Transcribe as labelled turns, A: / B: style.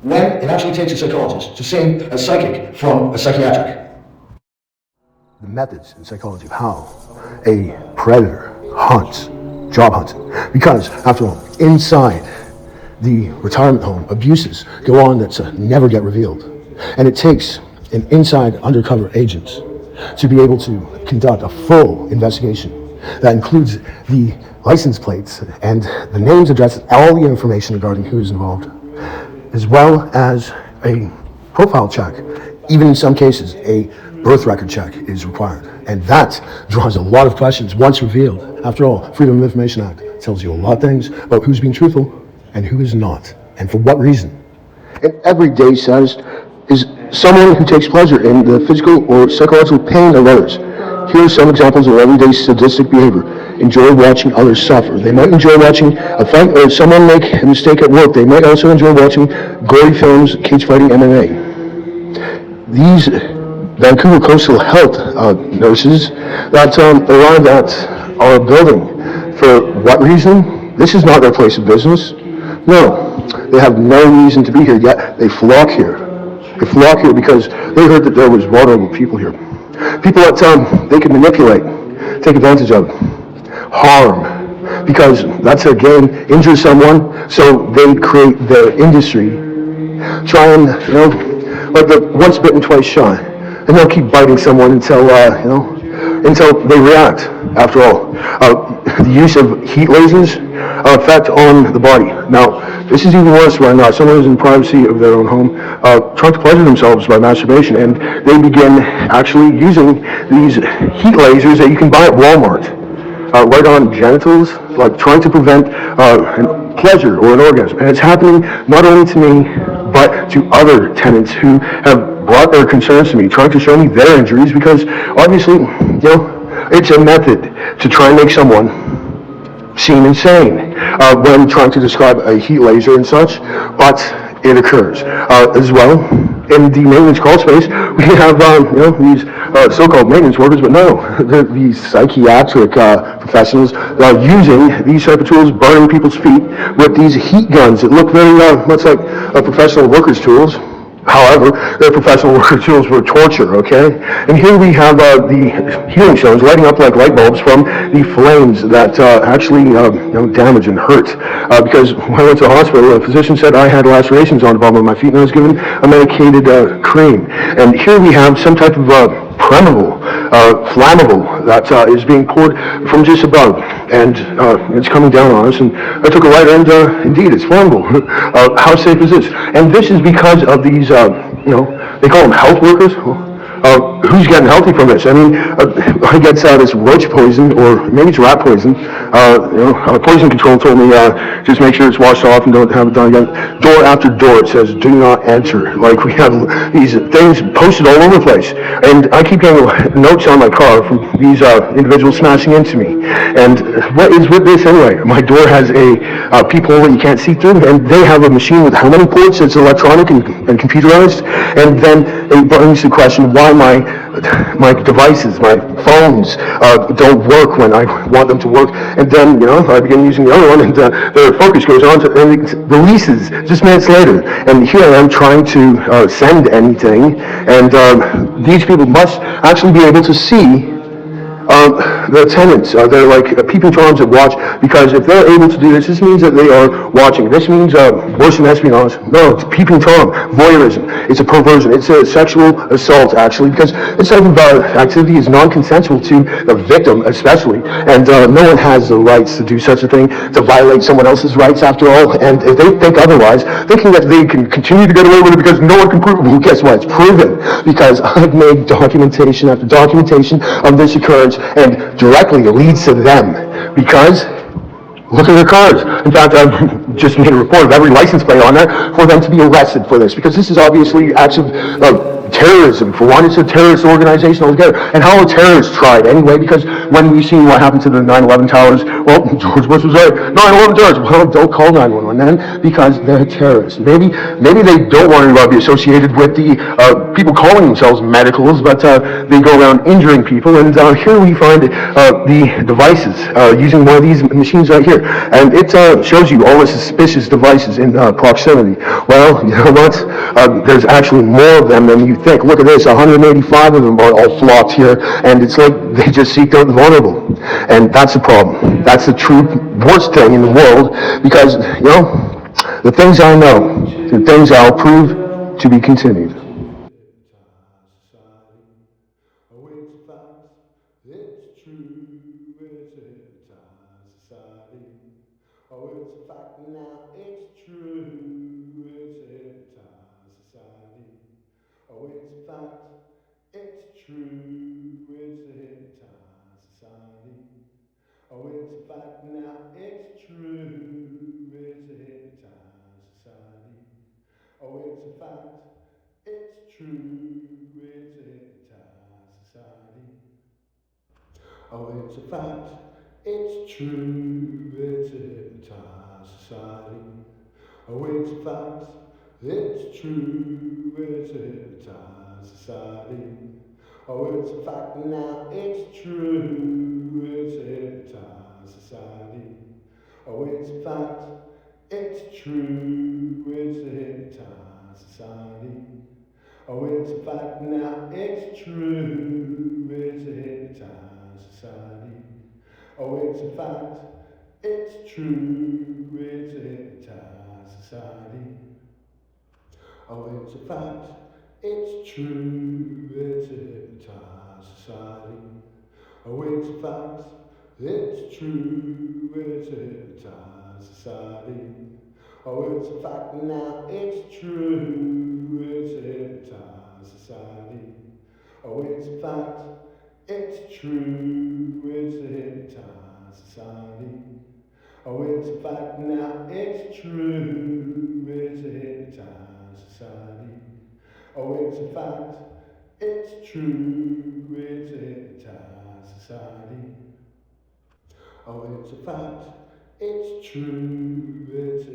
A: when it actually takes a psychologist to save a psychic from a psychiatric. The methods in psychology of how a predator hunts, job hunts. Because, after all, inside the retirement home, abuses go on that never get revealed. And it takes an inside undercover agent to be able to conduct a full investigation that includes the license plates and the names, addresses, all the information regarding who is involved, as well as a profile check. Even in some cases, a birth record check is required. And that draws a lot of questions once revealed. After all, Freedom of Information Act tells you a lot of things about who's being truthful and who is not, and for what reason. An everyday sadist is someone who takes pleasure in the physical or psychological pain of others. Here are some examples of everyday sadistic behavior. Enjoy watching others suffer. They might enjoy watching a fight or someone make a mistake at work. They might also enjoy watching gory films, cage fighting, MMA. These Vancouver Coastal Health nurses that arrived at our building, for what reason? This is not their place of business. No, they have no reason to be here, yet they flock here. They flock here because they heard that there was vulnerable people here. People that they could manipulate, take advantage of, harm, because that's their game, injure someone, so they create their industry, try and, like the once bitten, twice shy, and they'll keep biting someone until, until they react. After all, the use of heat lasers effect on the body. Now, this is even worse when someone is in privacy of their own home, trying to pleasure themselves by masturbation, and they begin actually using these heat lasers that you can buy at Walmart, right on genitals, like trying to prevent pleasure or an orgasm. And it's happening not only to me, but to other tenants who have brought their concerns to me, trying to show me their injuries, because obviously, it's a method to try and make someone seem insane when trying to describe a heat laser and such, but it occurs. As well, in the maintenance crawl space, we have these so-called maintenance workers, but no, they're these psychiatric professionals using these type of tools, burning people's feet with these heat guns that look very much like professional workers' tools. However, they're professional worker tools for torture, okay? And here we have the healing stones lighting up like light bulbs from the flames that actually damage and hurt. Because when I went to the hospital, a physician said I had lacerations on the bottom of my feet, and I was given a medicated cream. And here we have some type of flammable that is being poured from just above, and it's coming down on us, and I took a lighter, and indeed it's flammable. How safe is this? And this is because of these they call them health workers. Who's getting healthy from this? I mean, I get this roach poison, or maybe it's rat poison. Poison control told me just make sure it's washed off and don't have it done again. Door after door it says do not enter. Like, we have these things posted all over the place, and I keep getting notes on my car from these individuals smashing into me. And what is with this anyway? My door has a peephole that you can't see through, and they have a machine with how many ports? It's electronic and computerized, and then it brings the question why my devices, my phones, don't work when I want them to work, and then I begin using the other one, and the focus goes on to, and it releases just minutes later. And here I am trying to send anything, and these people must actually be able to see the tenants. They're like peeping toms that watch, because if they're able to do this, this means that they are watching. This means worse than espionage. No, it's peeping tom, voyeurism. It's a perversion. It's a sexual assault, actually, because this type of activity is non-consensual to the victim, especially, and no one has the rights to do such a thing, to violate someone else's rights, after all. And if they think otherwise, thinking that they can continue to get away with it because no one can prove it, well, guess what? It's proven, because I've made documentation after documentation of this occurrence, and directly leads to them, because look at their cars. In fact, I've just made a report of every license plate on there for them to be arrested for this, because this is obviously acts of terrorism. For one, it's a terrorist organization altogether. And how are terrorists tried anyway? Because when we've seen what happened to the 9/11 towers, well, George Bush was right. 9/11 towers. Well, don't call 911 then, because they're terrorists. Maybe they don't want to be associated with the people calling themselves medicals, but they go around injuring people. And here we find the devices using one of these machines right here, and it shows you all the suspicious devices in proximity. Well, you know what? There's actually more of them than you think. Look at this, 185 of them are all flocked here, and it's like they just seek out the vulnerable. And that's the problem. That's the true worst thing in the world, because, you know, the things I know, the things I'll prove to be continued. Oh, it's a fact, it's true, it's a hypnotized society. Oh, it's a fact now, it's true, it's a hypnotized society. Oh, it's a fact, it's true, it's a hypnotized society. Oh, it's a fact now, it's true, it's a hypnotized society. Oh, it's a fact, it's true, it's a hypnotized society. Oh, it's a fact, it's true, it's a hypnotized society. Oh, it's a fact, it's true, it's a hypnotized society. Oh, it's a fact now, it's true, it's a hypnotized society. Oh, it's a fact, it's true, it's a hypnotized society. Oh, it's a fact now, it's true, it's a hypnotized society. Oh, it's a fact, it's true, it's a hypnotized society. Oh, it's a fact, it's true, it's a hypnotized society. Oh, it's a fact, it's true, it's a hypnotized society. Oh, it's a fact now, it's true, it's a hypnotized society. Oh, it's a fact, it's true, it's a hypnotized society. Oh, it's a fact now, it's true, it's a hypnotized society. Oh, it's a fact, it's true, it's a hypnotized society. Oh, it's a fact, it's true, it's a